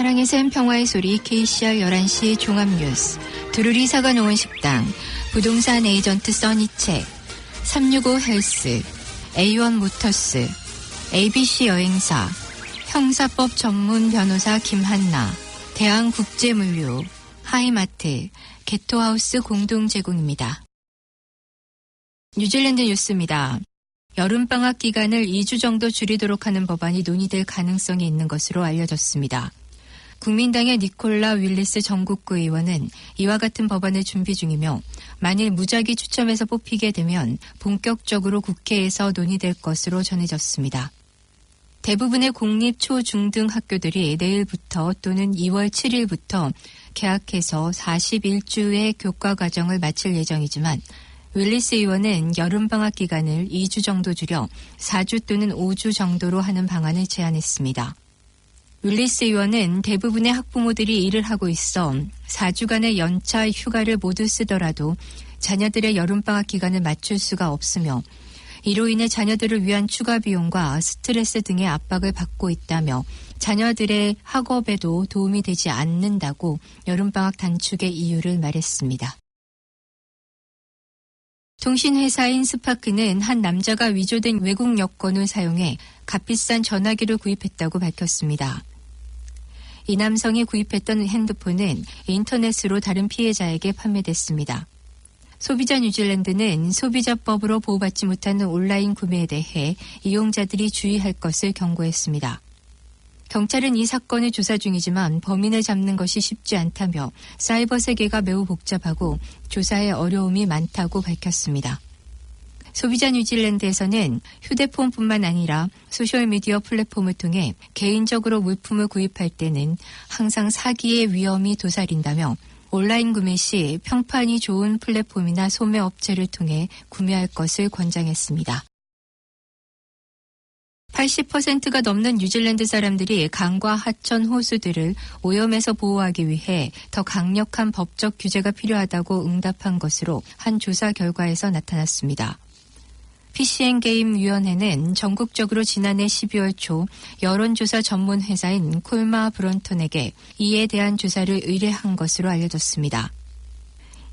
사랑의 샘 평화의 소리 KCR 11시 종합뉴스 두루리 사과농원 식당 부동산 에이전트 써니책 365 헬스 A1 모터스 ABC 여행사 형사법 전문 변호사 김한나 대한국제물류 하이마트 게토하우스 공동 제공입니다. 뉴질랜드 뉴스입니다. 여름방학 기간을 2주 정도 줄이도록 하는 법안이 논의될 가능성이 있는 것으로 알려졌습니다. 국민당의 니콜라 윌리스 전국구 의원은 이와 같은 법안을 준비 중이며 만일 무작위 추첨해서 뽑히게 되면 본격적으로 국회에서 논의될 것으로 전해졌습니다. 대부분의 공립 초중등 학교들이 내일부터 또는 2월 7일부터 개학해서 41주의 교과 과정을 마칠 예정이지만 윌리스 의원은 여름방학 기간을 2주 정도 줄여 4주 또는 5주 정도로 하는 방안을 제안했습니다. 윌리스 의원은 대부분의 학부모들이 일을 하고 있어 4주간의 연차 휴가를 모두 쓰더라도 자녀들의 여름방학 기간을 맞출 수가 없으며 이로 인해 자녀들을 위한 추가 비용과 스트레스 등의 압박을 받고 있다며 자녀들의 학업에도 도움이 되지 않는다고 여름방학 단축의 이유를 말했습니다. 통신회사인 스파크는 한 남자가 위조된 외국 여권을 사용해 값비싼 전화기를 구입했다고 밝혔습니다. 이 남성이 구입했던 핸드폰은 인터넷으로 다른 피해자에게 판매됐습니다. 소비자 뉴질랜드는 소비자법으로 보호받지 못하는 온라인 구매에 대해 이용자들이 주의할 것을 경고했습니다. 경찰은 이 사건을 조사 중이지만 범인을 잡는 것이 쉽지 않다며 사이버 세계가 매우 복잡하고 조사에 어려움이 많다고 밝혔습니다. 소비자 뉴질랜드에서는 휴대폰뿐만 아니라 소셜미디어 플랫폼을 통해 개인적으로 물품을 구입할 때는 항상 사기의 위험이 도사린다며 온라인 구매 시 평판이 좋은 플랫폼이나 소매업체를 통해 구매할 것을 권장했습니다. 80%가 넘는 뉴질랜드 사람들이 강과 하천 호수들을 오염에서 보호하기 위해 더 강력한 법적 규제가 필요하다고 응답한 것으로 한 조사 결과에서 나타났습니다. PCN게임위원회는 전국적으로 지난해 12월 초 여론조사 전문 회사인 콜마 브런턴에게 이에 대한 조사를 의뢰한 것으로 알려졌습니다.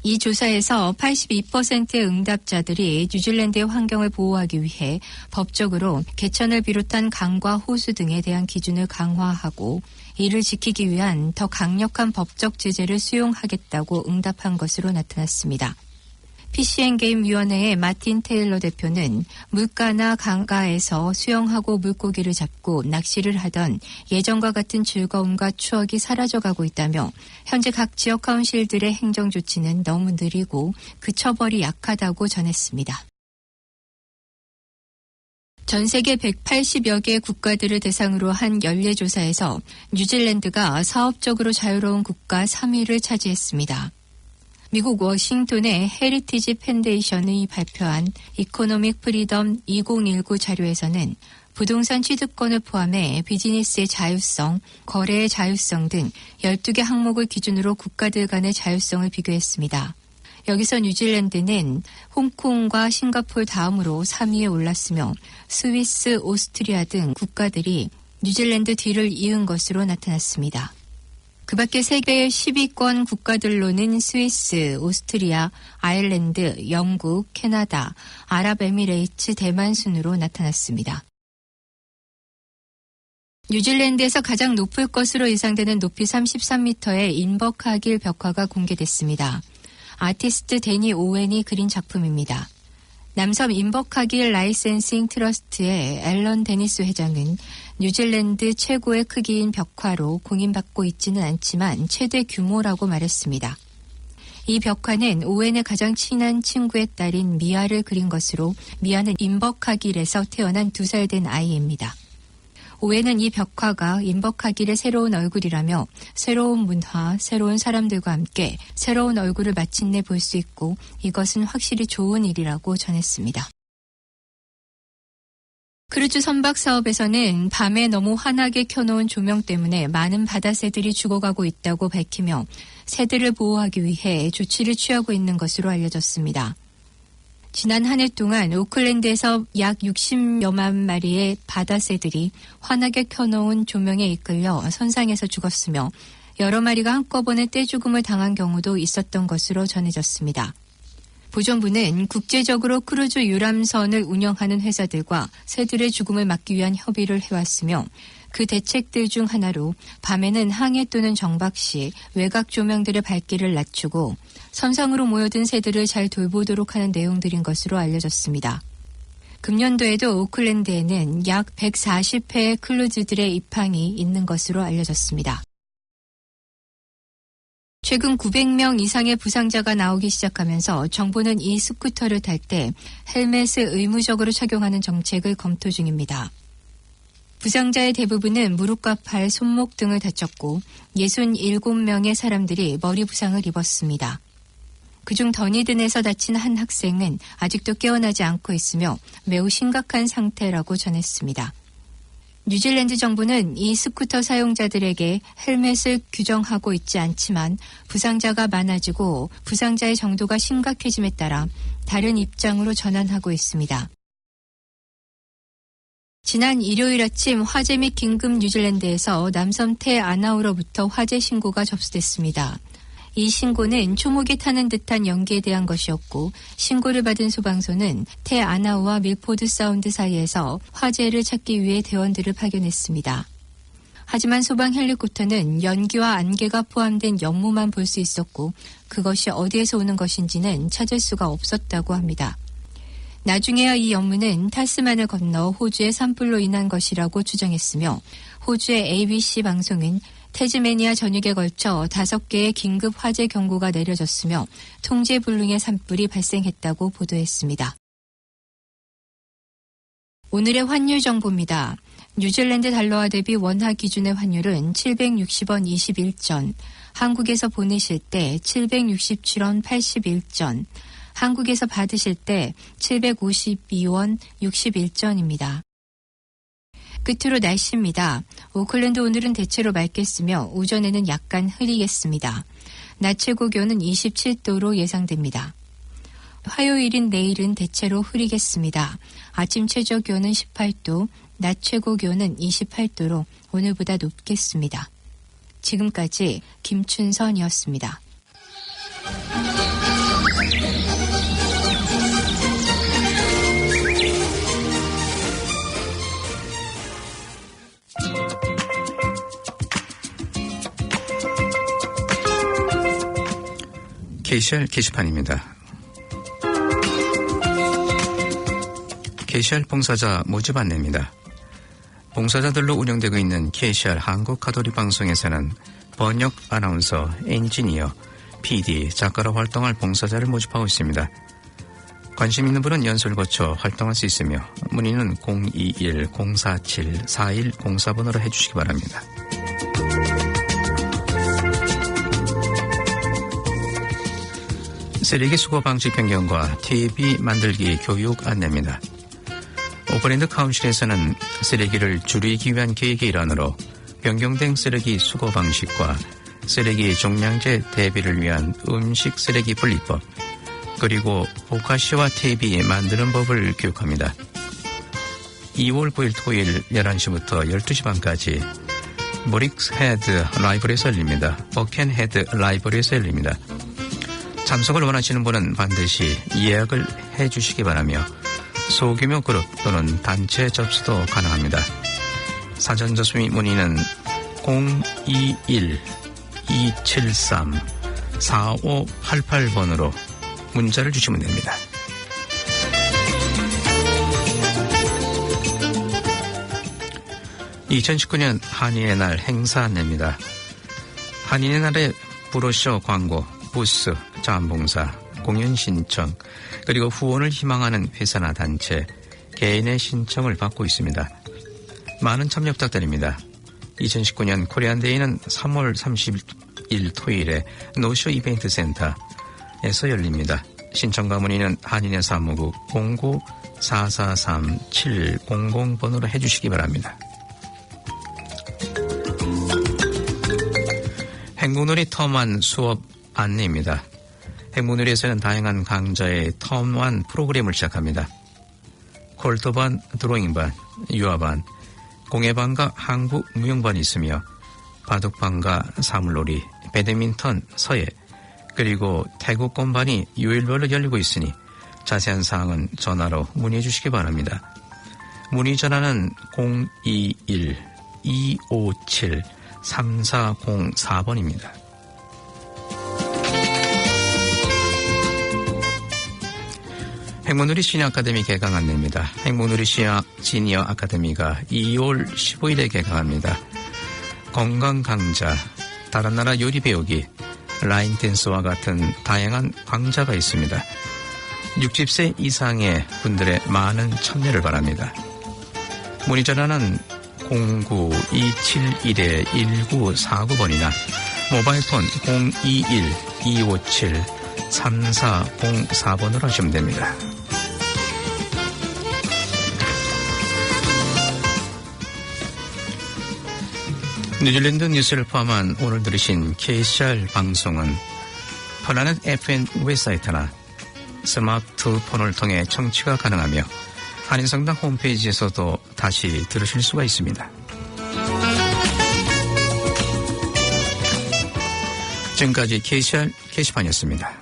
이 조사에서 82%의 응답자들이 뉴질랜드의 환경을 보호하기 위해 법적으로 개천을 비롯한 강과 호수 등에 대한 기준을 강화하고 이를 지키기 위한 더 강력한 법적 제재를 수용하겠다고 응답한 것으로 나타났습니다. PCN게임위원회의 마틴 테일러 대표는 물가나 강가에서 수영하고 물고기를 잡고 낚시를 하던 예전과 같은 즐거움과 추억이 사라져가고 있다며 현재 각 지역 카운실들의 행정 조치는 너무 느리고 그 처벌이 약하다고 전했습니다. 전 세계 180여 개 국가들을 대상으로 한 연례조사에서 뉴질랜드가 사업적으로 자유로운 국가 3위를 차지했습니다. 미국 워싱턴의 헤리티지 펀데이션이 발표한 이코노믹 프리덤 2019 자료에서는 부동산 취득권을 포함해 비즈니스의 자율성, 거래의 자율성 등 12개 항목을 기준으로 국가들 간의 자율성을 비교했습니다. 여기서 뉴질랜드는 홍콩과 싱가포르 다음으로 3위에 올랐으며 스위스, 오스트리아 등 국가들이 뉴질랜드 뒤를 이은 것으로 나타났습니다. 그 밖에 세계 10위권 국가들로는 스위스, 오스트리아, 아일랜드, 영국, 캐나다, 아랍에미레이트, 대만 순으로 나타났습니다. 뉴질랜드에서 가장 높을 것으로 예상되는 높이 33m의 인버카길 벽화가 공개됐습니다. 아티스트 데니 오웬이 그린 작품입니다. 남섬 인버카길 라이센싱 트러스트의 앨런 데니스 회장은 뉴질랜드 최고의 크기인 벽화로 공인받고 있지는 않지만 최대 규모라고 말했습니다. 이 벽화는 오웬의 가장 친한 친구의 딸인 미아를 그린 것으로 미아는 인버카길에서 태어난 2살 된 아이입니다. 오웬은 이 벽화가 인버카길의 새로운 얼굴이라며 새로운 문화, 새로운 사람들과 함께 새로운 얼굴을 마침내 볼 수 있고 이것은 확실히 좋은 일이라고 전했습니다. 크루즈 선박 사업에서는 밤에 너무 환하게 켜놓은 조명 때문에 많은 바다새들이 죽어가고 있다고 밝히며 새들을 보호하기 위해 조치를 취하고 있는 것으로 알려졌습니다. 지난 한 해 동안 오클랜드에서 약 60여만 마리의 바다새들이 환하게 켜놓은 조명에 이끌려 선상에서 죽었으며 여러 마리가 한꺼번에 떼죽음을 당한 경우도 있었던 것으로 전해졌습니다. 보존부는 국제적으로 크루즈 유람선을 운영하는 회사들과 새들의 죽음을 막기 위한 협의를 해왔으며 그 대책들 중 하나로 밤에는 항해 또는 정박 시 외곽 조명들의 밝기를 낮추고 선상으로 모여든 새들을 잘 돌보도록 하는 내용들인 것으로 알려졌습니다. 금년도에도 오클랜드에는 약 140회의 크루즈들의 입항이 있는 것으로 알려졌습니다. 최근 900명 이상의 부상자가 나오기 시작하면서 정부는 이 스쿠터를 탈 때 헬멧을 의무적으로 착용하는 정책을 검토 중입니다. 부상자의 대부분은 무릎과 팔, 손목 등을 다쳤고 67명의 사람들이 머리 부상을 입었습니다. 그중 더니든에서 다친 한 학생은 아직도 깨어나지 않고 있으며 매우 심각한 상태라고 전했습니다. 뉴질랜드 정부는 이 스쿠터 사용자들에게 헬멧을 규정하고 있지 않지만 부상자가 많아지고 부상자의 정도가 심각해짐에 따라 다른 입장으로 전환하고 있습니다. 지난 일요일 아침 화재 및 긴급 뉴질랜드에서 남섬 테 아나우로부터 화재 신고가 접수됐습니다. 이 신고는 초목에 타는 듯한 연기에 대한 것이었고 신고를 받은 소방서는 테 아나우와 밀포드 사운드 사이에서 화재를 찾기 위해 대원들을 파견했습니다. 하지만 소방 헬리콥터는 연기와 안개가 포함된 연무만 볼 수 있었고 그것이 어디에서 오는 것인지는 찾을 수가 없었다고 합니다. 나중에야 이 연무는 타스만을 건너 호주의 산불로 인한 것이라고 주장했으며 호주의 ABC 방송은 태즈메니아 전역에 걸쳐 5개의 긴급 화재 경고가 내려졌으며 통제불능의 산불이 발생했다고 보도했습니다. 오늘의 환율 정보입니다. 뉴질랜드 달러화 대비 원화 기준의 환율은 760원 21전, 한국에서 보내실 때 767원 81전, 한국에서 받으실 때 752원 61전입니다. 끝으로 날씨입니다. 오클랜드 오늘은 대체로 맑겠으며 오전에는 약간 흐리겠습니다. 낮 최고 기온은 27도로 예상됩니다. 화요일인 내일은 대체로 흐리겠습니다. 아침 최저 기온은 18도, 낮 최고 기온은 28도로 오늘보다 높겠습니다. 지금까지 김춘선이었습니다. KCR 게시판입니다. KCR 봉사자 모집 안내입니다. 봉사자들로 운영되고 있는 KCR 한국가톨릭 방송에서는 번역, 아나운서, 엔지니어, PD, 작가로 활동할 봉사자를 모집하고 있습니다. 관심 있는 분은 연수를 거쳐 활동할 수 있으며 문의는 021-047-4104번으로 해주시기 바랍니다. 쓰레기 수거 방식 변경과 TV 만들기 교육 안내입니다. 오클랜드 카운실에서는 쓰레기를 줄이기 위한 계획의 일환으로 변경된 쓰레기 수거 방식과 쓰레기 종량제 대비를 위한 음식 쓰레기 분리법, 그리고 보카시와 TV 만드는 법을 교육합니다. 2월 9일 토요일 11시부터 12시 반까지 모릭스헤드 라이브러리에서 열립니다. 버켄헤드 라이브러리에서 열립니다. 참석을 원하시는 분은 반드시 예약을 해주시기 바라며 소규모 그룹 또는 단체 접수도 가능합니다. 사전 접수 및 문의는 021-273-4588번으로 문자를 주시면 됩니다. (2019년) 한인의 날 행사 안내입니다. 한인의 날의 브로셔 광고, 부스, 자원봉사, 공연 신청, 그리고 후원을 희망하는 회사나 단체, 개인의 신청을 받고 있습니다. 많은 참여 부탁드립니다. 2019년 코리안데이는 3월 30일 토요일에 노쇼 이벤트 센터에서 열립니다. 신청과 문의는 한인의 사무국 09-443-700번으로 해주시기 바랍니다. 행궁놀이 터만 수업 안내입니다. 행문누리에서는 다양한 강좌의 텀1 프로그램을 시작합니다. 콜토반, 드로잉반, 유아반, 공예반과 한국 무용반이 있으며 바둑반과 사물놀이, 배드민턴, 서예, 그리고 태국권반이 요일별로 열리고 있으니 자세한 사항은 전화로 문의해 주시기 바랍니다. 문의 전화는 021-257-3404번입니다. 행문누리 시니어 아카데미 개강 안내입니다. 행문누리 시니어 아카데미가 2월 15일에 개강합니다. 건강 강좌, 다른 나라 요리 배우기, 라인 댄스와 같은 다양한 강좌가 있습니다. 60세 이상의 분들의 많은 참여를 바랍니다. 문의 전화는 09271-1949번이나 모바일폰 021-257-3404번으로 하시면 됩니다. 뉴질랜드 뉴스를 포함한 오늘 들으신 KCR 방송은 플라넷 FM 웹사이트나 스마트폰을 통해 청취가 가능하며 한인성당 홈페이지에서도 다시 들으실 수가 있습니다. 지금까지 KCR 게시판이었습니다.